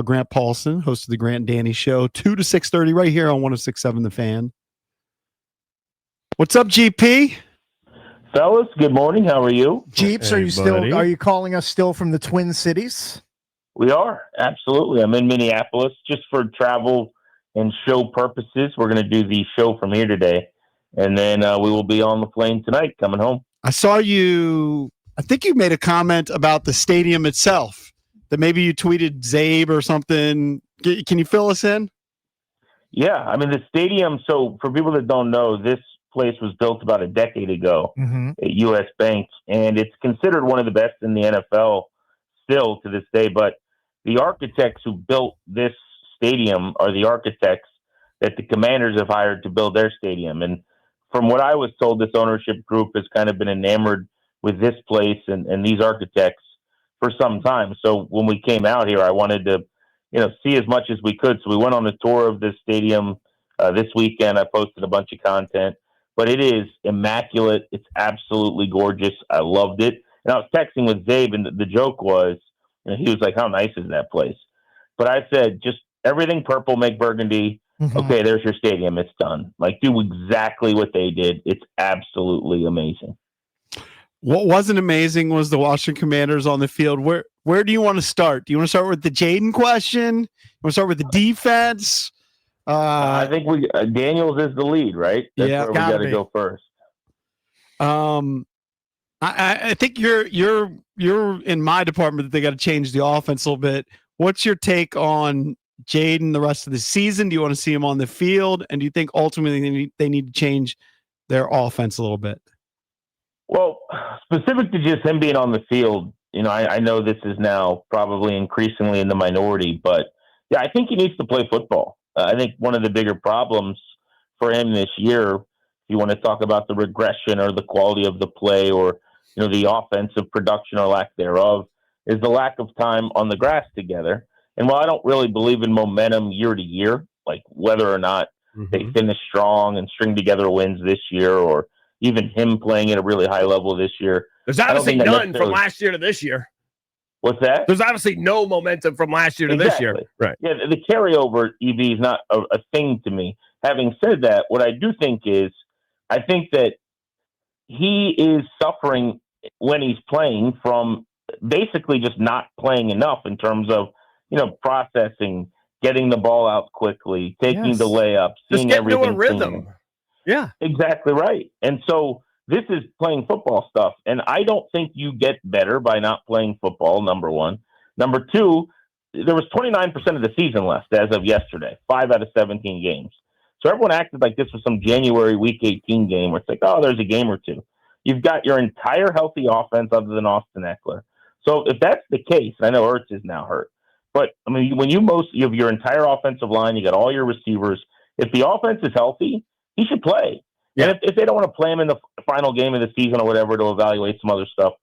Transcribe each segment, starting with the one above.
Grant Paulsen, host of the Grant and Danny Show, 2 to 6:30 right here on 106.7 The Fan. What's up, GP? Fellas, good morning. How are you? Jeeps, are you calling us still from the Twin Cities? We are, absolutely. I'm in Minneapolis just for travel and show purposes. We're going to do the show from here today, and then we will be on the plane tonight coming home. I saw you, I think you made a comment about the stadium itself, that maybe you tweeted Zabe or something. Can you fill us in? Yeah, I mean, the stadium, so for people that don't know, this place was built about a decade ago at U.S. Bank, and it's considered one of the best in the NFL still to this day. But the architects who built this stadium are the architects that the Commanders have hired to build their stadium. And from what I was told, this ownership group has kind of been enamored with this place and these architects for some time. So when we came out here, I wanted to, see as much as we could. So we went on a tour of this stadium this weekend. I posted a bunch of content. But it is immaculate. It's absolutely gorgeous. I loved it. And I was texting with Zabe, and the joke was, he was like, how nice is that place? But I said, just everything purple, make burgundy. Okay, there's your stadium. It's done. Like, do exactly what they did. It's absolutely amazing. What wasn't amazing was the Washington Commanders on the field. Where do you want to start? Do you want to start with the Jaden question? You want to start with the defense? I think Daniels is the lead, right? That's where we got to go first. I think you're in my department that they got to change the offense a little bit. What's your take on Jaden the rest of the season? Do you want to see him on the field? And do you think ultimately they need to change their offense a little bit? Well, specific to just him being on the field, I know this is now probably increasingly in the minority, but yeah, I think he needs to play football. I think one of the bigger problems for him this year, if you want to talk about the regression or the quality of the play or, the offensive production or lack thereof, is the lack of time on the grass together. And while I don't really believe in momentum year to year, like whether or not they finish strong and string together wins this year or even him playing at a really high level this year. There's obviously none from last year to this year. What's that? There's obviously no momentum from last year to this year. Right. Yeah, the carryover, EV, is not a thing to me. Having said that, what I do think is, I think that he is suffering when he's playing from basically just not playing enough in terms of, processing, getting the ball out quickly, taking the layups, seeing everything. Just get into a rhythm. Yeah. Exactly right. And so this is playing football stuff, and I don't think you get better by not playing football, number one. Number two, there was 29% of the season left as of yesterday, 5 out of 17 games. So everyone acted like this was some January Week 18 game where it's like, oh, there's a game or two. You've got your entire healthy offense other than Austin Eckler. So if that's the case, I know Ertz is now hurt, but I mean, when you have your entire offensive line, you got all your receivers. If the offense is healthy, he should play. Yeah. And if they don't want to play him in the final game of the season or whatever to evaluate some other stuff,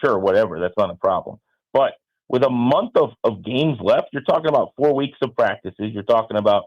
sure, whatever. That's not a problem. But with a month of games left, you're talking about 4 weeks of practices. You're talking about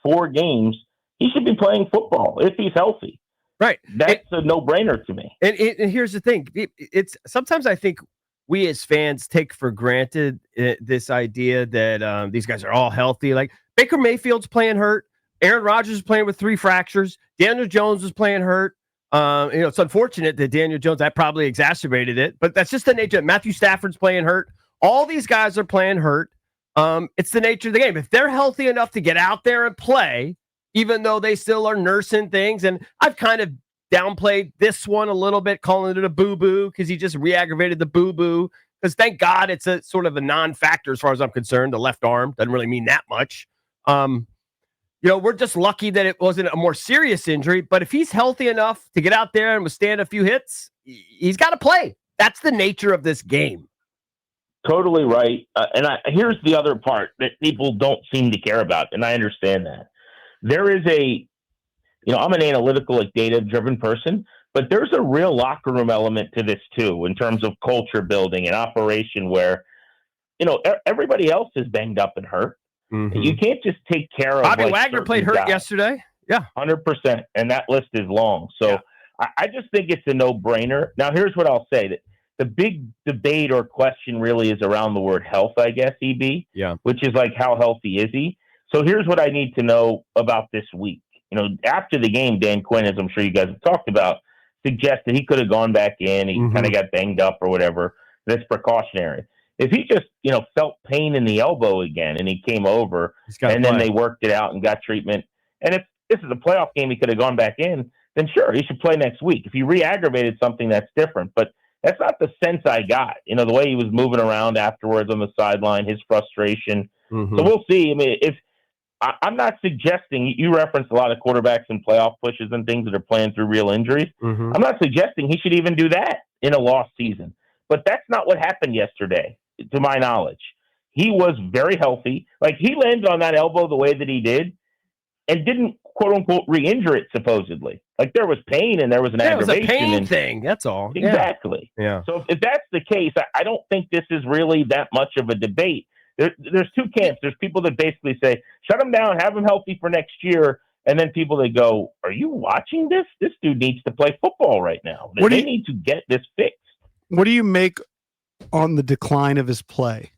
4 games. He should be playing football if he's healthy. Right. That's a no-brainer to me. And here's the thing. It's sometimes I think we as fans take for granted this idea that these guys are all healthy. Like Baker Mayfield's playing hurt. Aaron Rodgers is playing with 3 fractures. Daniel Jones was playing hurt. It's unfortunate that Daniel Jones, that probably exacerbated it, but that's just the nature. Matthew Stafford's playing hurt. All these guys are playing hurt. It's the nature of the game. If they're healthy enough to get out there and play, even though they still are nursing things, and I've kind of downplayed this one a little bit, calling it a boo-boo because he just re-aggravated the boo-boo, because thank God it's a sort of a non-factor as far as I'm concerned. The left arm doesn't really mean that much. We're just lucky that it wasn't a more serious injury, but if he's healthy enough to get out there and withstand a few hits, he's got to play. That's the nature of this game. Totally right. Here's the other part that people don't seem to care about, and I understand that. There is I'm an analytical, data-driven person, but there's a real locker room element to this too, in terms of culture building and operation where, everybody else is banged up and hurt. Mm-hmm. You can't just take care of Bobby Wagner played hurt yesterday. Yeah. 100%. And that list is long. So I just think it's a no-brainer. Now, here's what I'll say. That the big debate or question really is around the word health, I guess, EB. Yeah. Which is like, how healthy is he? So here's what I need to know about this week. After the game, Dan Quinn, as I'm sure you guys have talked about, suggested he could have gone back in. He kind of got banged up or whatever. That's precautionary. If he just, felt pain in the elbow again and he came over and then they worked it out and got treatment, and if this is a playoff game, he could have gone back in, then sure, he should play next week. If he re-aggravated something, that's different. But that's not the sense I got. The way he was moving around afterwards on the sideline, his frustration. So we'll see. I mean, I'm not suggesting, you referenced a lot of quarterbacks in playoff pushes and things that are playing through real injuries. I'm not suggesting he should even do that in a lost season. But that's not what happened yesterday, to my knowledge. He was very healthy. Like, he landed on that elbow the way that he did and didn't, quote-unquote, re-injure it, supposedly. Like, there was pain and there was an aggravation. It was a pain thing, that's all. Exactly. Yeah. So if that's the case, I don't think this is really that much of a debate. There's two camps. There's people that basically say, shut him down, have him healthy for next year. And then people that go, are you watching this? This dude needs to play football right now. They need to get this fixed. What do you make on the decline of his play?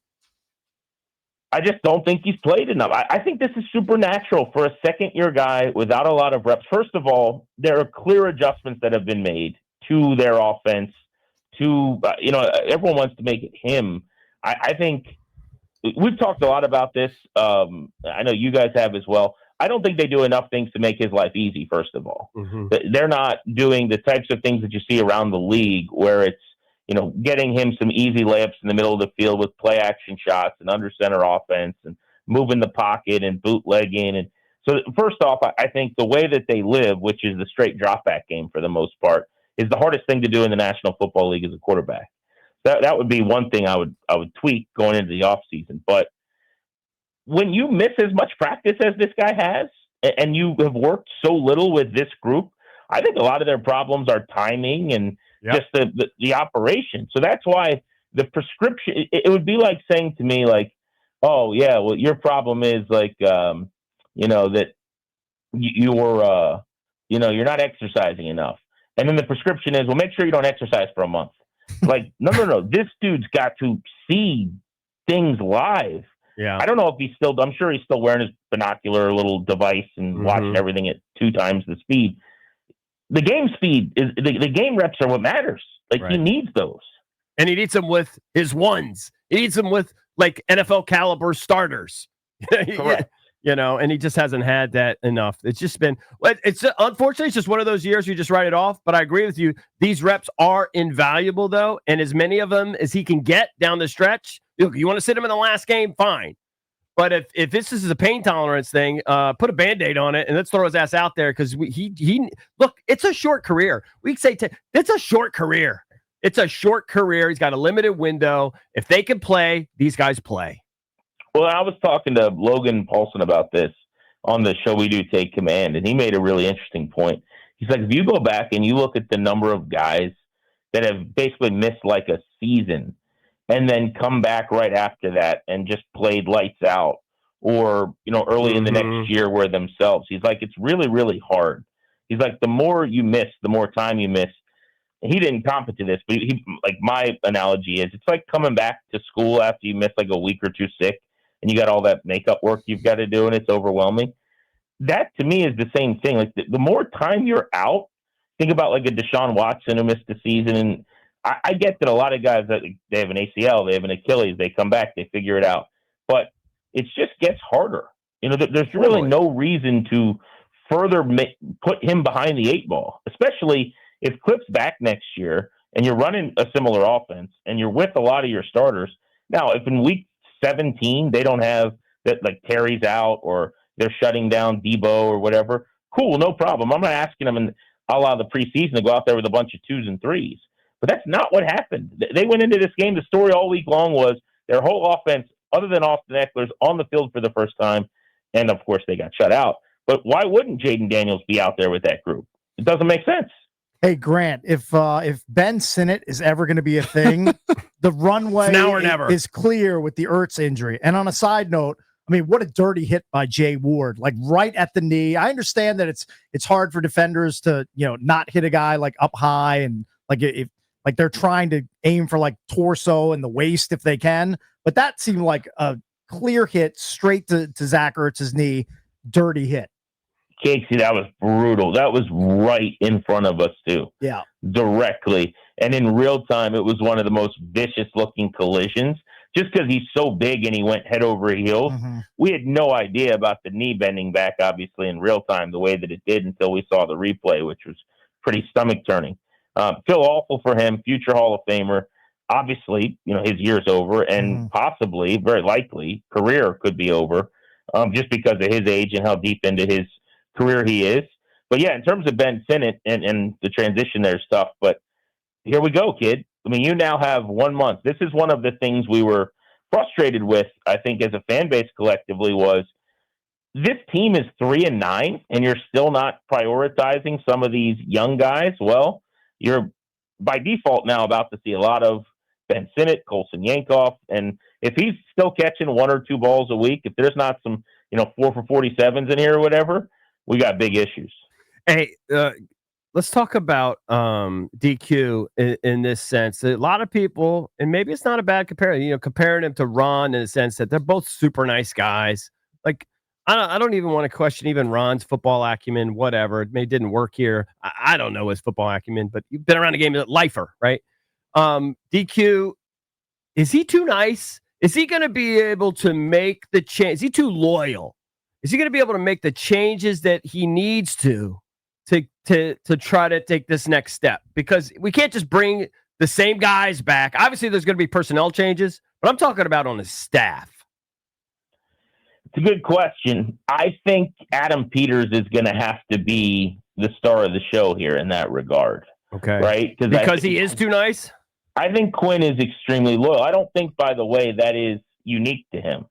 I just don't think he's played enough. I think this is supernatural for a second-year guy without a lot of reps. First of all, there are clear adjustments that have been made to their offense. Everyone wants to make it him. I think we've talked a lot about this. I know you guys have as well. I don't think they do enough things to make his life easy, first of all. They're not doing the types of things that you see around the league where it's, getting him some easy layups in the middle of the field with play action shots and under center offense and moving the pocket and bootlegging. And so first off, I think the way that they live, which is the straight drop back game for the most part, is the hardest thing to do in the National Football League as a quarterback. That would be one thing I would tweak going into the offseason. But when you miss as much practice as this guy has, and you have worked so little with this group, I think a lot of their problems are timing and just the operation. So that's why the prescription, it would be like saying to me, like, oh, yeah, well, your problem is like, that you're not exercising enough. And then the prescription is, well, make sure you don't exercise for a month. Like, no. This dude's got to see things live. Yeah. I don't know if I'm sure he's still wearing his binocular little device and watching everything at 2 times the speed. The game speed is the game reps are what matters. Like, he needs those. And he needs them with his ones. He needs them with like NFL caliber starters. Correct. And he just hasn't had that enough. It's just been, unfortunately, it's just one of those years you just write it off. But I agree with you. These reps are invaluable, though. And as many of them as he can get down the stretch, look, you want to sit him in the last game, fine. But if this is a pain tolerance thing, put a Band-Aid on it and let's throw his ass out there because he look, it's a short career. We say it's a short career. It's a short career. He's got a limited window. If they can play, these guys play. Well, I was talking to Logan Paulsen about this on the show We Do Take Command, and he made a really interesting point. He's like, if you go back and you look at the number of guys that have basically missed like a season and then come back right after that and just played lights out or, early in the next year were themselves. He's like, it's really, really hard. He's like, the more you miss, the more time you miss. He didn't comment to this, but he like, my analogy is it's like coming back to school after you miss like a week or two sick and you got all that makeup work you've got to do and it's overwhelming. That to me is the same thing. Like the more time you're out, think about like a Deshaun Watson who missed the season. And I get that a lot of guys that they have an ACL, they have an Achilles, they come back, they figure it out. But it just gets harder. There's really no reason to further put him behind the 8 ball, especially if Cliff's back next year and you're running a similar offense and you're with a lot of your starters. Now, if in week 17 they don't have that, like Terry's out or they're shutting down Debo or whatever, cool, no problem. I'm not asking them in a la the preseason to go out there with a bunch of 2s and 3s. But that's not what happened. They went into this game. The story all week long was their whole offense, other than Austin Eckler's, on the field for the first time. And, of course, they got shut out. But why wouldn't Jaden Daniels be out there with that group? It doesn't make sense. Hey, Grant, if Ben Sinnott is ever going to be a thing, the runway now or never is clear with the Ertz injury. And on a side note, I mean, what a dirty hit by Jay Ward, like right at the knee. I understand that it's hard for defenders to, not hit a guy like up high and like if Like they're trying to aim for like torso and the waist if they can. But that seemed like a clear hit straight to Zach Ertz's knee. Dirty hit. Casey, that was brutal. That was right in front of us, too. Yeah. Directly. And in real time, it was one of the most vicious looking collisions. Just because he's so big and he went head over heels. We had no idea about the knee bending back, obviously, in real time, the way that it did until we saw the replay, which was pretty stomach turning. Feel awful for him, future Hall of Famer. Obviously, his year's over and possibly, very likely, career could be over just because of his age and how deep into his career he is. But yeah, in terms of Ben Sinnott and the transition, there's tough. But here we go, kid. I mean, you now have 1 month. This is one of the things we were frustrated with, I think, as a fan base collectively was this team is 3-9 and you're still not prioritizing some of these young guys. Well, you're by default now about to see a lot of Ben Sinnott, Paulsen, Yankoff. And if he's still catching 1 or 2 balls a week, if there's not some, 4 for 47s in here or whatever, we got big issues. Hey, let's talk about DQ in this sense. A lot of people, and maybe it's not a bad comparison, comparing him to Ron in the sense that they're both super nice guys. Like, I don't even want to question even Ron's football acumen, whatever. It didn't work here. I don't know his football acumen, but you've been around the game, lifer, right? DQ, is he too nice? Is he going to be able to make the change? Is he too loyal? Is he going to be able to make the changes that he needs to try to take this next step? Because we can't just bring the same guys back. Obviously, there's going to be personnel changes, but I'm talking about on his staff. It's a good question. I think Adam Peters is going to have to be the star of the show here in that regard. Okay. Right? Because he is too nice? I think Quinn is extremely loyal. I don't think, by the way, that is unique to him.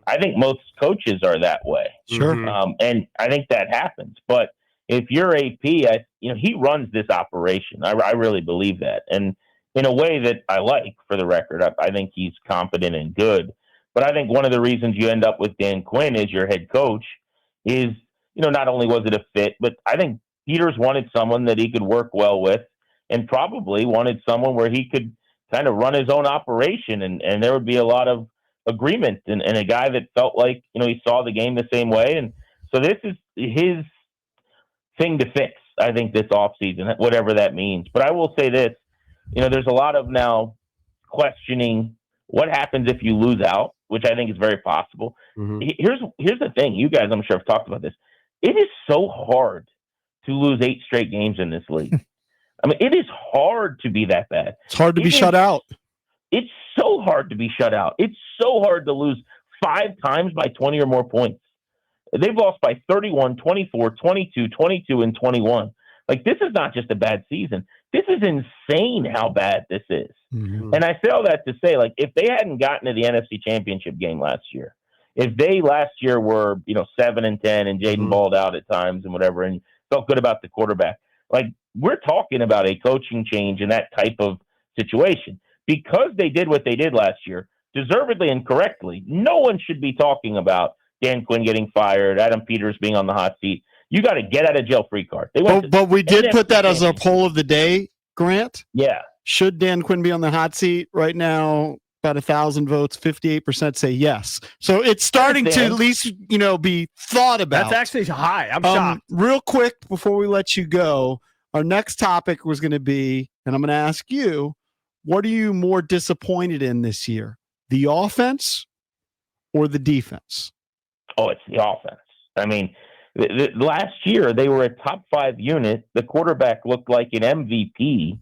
I think most coaches are that way. Sure. And I think that happens. But if you're AP, he runs this operation. I really believe that. And in a way that I like, for the record, I think he's competent and good. But I think one of the reasons you end up with Dan Quinn as your head coach is, not only was it a fit, but I think Peters wanted someone that he could work well with and probably wanted someone where he could kind of run his own operation and there would be a lot of agreement and a guy that felt like, he saw the game the same way. And so this is his thing to fix, I think, this offseason, whatever that means. But I will say this, there's a lot of now questioning what happens if you lose out, which I think is very possible. Here's the thing. You guys, I'm sure, have talked about this. It is so hard to lose 8 straight games in this league. I mean, it is hard to be that bad. It's hard to be shut out. It's so hard to be shut out. It's so hard to lose 5 times by 20 or more points. They've lost by 31, 24, 22, 22, and 21. Like, this is not just a bad season. This is insane how bad this is. And I say all that to say, like, if they hadn't gotten to the NFC Championship game last year, if they last year were, 7-10 and Jaden balled out at times and whatever, and felt good about the quarterback, like, we're talking about a coaching change in that type of situation. Because they did what they did last year, deservedly and correctly, no one should be talking about Dan Quinn getting fired, Adam Peters being on the hot seat. You got to get out of jail free card. But we did put that as our poll of the day, Grant. Yeah. Should Dan Quinn be on the hot seat right now? About 1,000 votes, 58% say yes. So it's starting to at least, be thought about. That's actually high. I'm shocked. Real quick, before we let you go, our next topic was going to be, and I'm going to ask you, what are you more disappointed in this year? The offense or the defense? Oh, it's the offense. I mean, last year they were a top 5 unit. The quarterback looked like an MVP,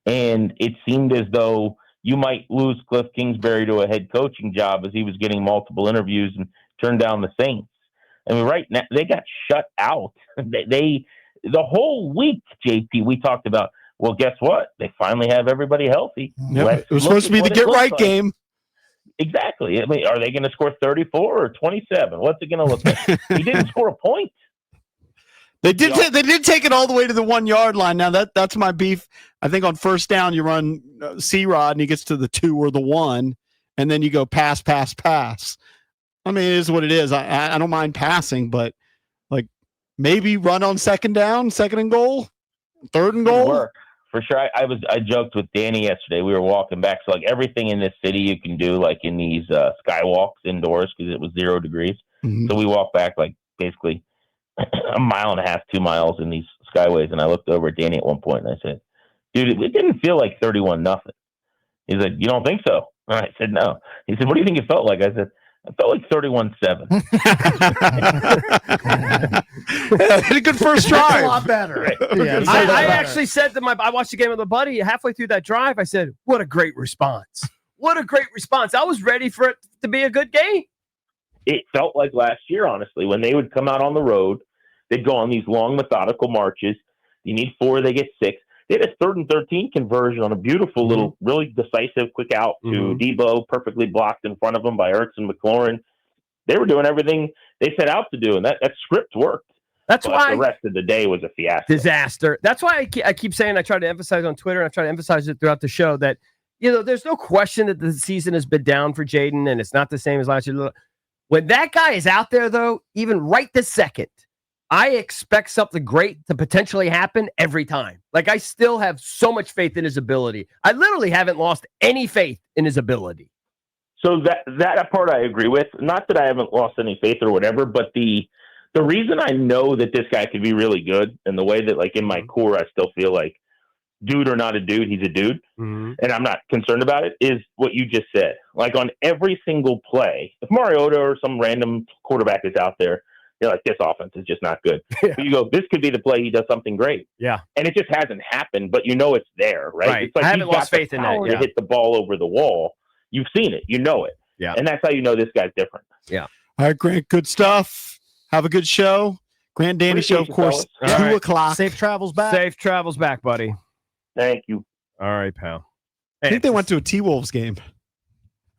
and it seemed as though you might lose Cliff Kingsbury to a head coaching job as he was getting multiple interviews and turned down the Saints. I mean, right now they got shut out. The whole week, JP, we talked about, well, guess what? They finally have everybody healthy. Yep. It was supposed to be the get right game. Exactly. I mean, are they going to score 34 or 27? What's it going to look like? He didn't score a point. They did take it all the way to the 1 yard line. Now that's my beef. I think on first down you run C-Rod and he gets to the 2 or the 1, and then you go pass. I mean, it is what it is. I don't mind passing, but like maybe run on second down, second and goal, third and goal. for sure. I joked with Danny yesterday. We were walking back. So like everything in this city you can do like in these skywalks indoors because it was 0 degrees. Mhm. So we walked back like basically a mile and a half, 2 miles in these skyways. And I looked over at Danny at one point and I said, dude, it didn't feel like 31-0. He said, you don't think so? And I said, no. He said, what do you think it felt like? I said, it felt like 31-7. Had a good first That's a drive. lot better. Right. Yeah, I actually said to I watched the game with a buddy halfway through that drive. I said, what a great response. What a great response. I was ready for it to be a good game. It felt like last year, honestly, when they would come out on the road, they'd go on these long methodical marches. You need 4, they get 6. They had a 3rd and 13 conversion on a beautiful little, really decisive quick out to Debo, perfectly blocked in front of them by Ertz and McLaurin. They were doing everything they set out to do, and that script worked. That's but why the rest of the day was a fiasco. Disaster. That's why I keep saying, I try to emphasize on Twitter, and I try to emphasize it throughout the show that, there's no question that the season has been down for Jaden, and it's not the same as last year. When that guy is out there, though, even right this second, I expect something great to potentially happen every time. Like, I still have so much faith in his ability. I literally haven't lost any faith in his ability. So that part I agree with. Not that I haven't lost any faith or whatever, but the reason I know that this guy could be really good, and the way that, like, in my core, I still feel like, dude or not a dude, he's a dude, and I'm not concerned about it, is what you just said. Like, on every single play, if Mariota or some random quarterback is out there, you're like, this offense is just not good. Yeah. But you go, this could be the play he does something great. Yeah. And it just hasn't happened, but it's there, right? It's like I haven't lost faith in that. To hit the ball over the wall. You've seen it. You know it. Yeah. And that's how you know this guy's different. Yeah. All right, Grant, good stuff. Have a good show. Grant Danny Appreciate show, of you, course, fellas. 2 All right. o'clock. Safe travels back. Safe travels back, buddy. Thank you. All right, pal. I think they went to a T-Wolves game.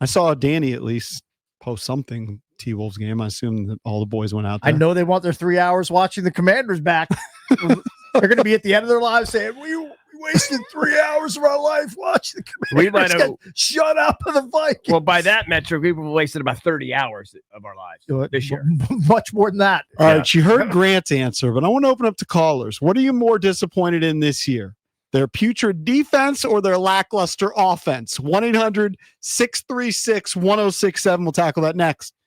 I saw Danny at least post something T-Wolves game. I assume that all the boys went out there. I know they want their 3 hours watching the Commanders back. They're going to be at the end of their lives saying, we wasted 3 hours of our life watching the Commanders. We might have shut up of the Vikings. Well, by that metric, we've wasted about 30 hours of our lives this year. Much more than that. All right, you heard Grant's answer, but I want to open up to callers. What are you more disappointed in this year? Their putrid defense or their lackluster offense? 1-800-636-1067. We'll tackle that next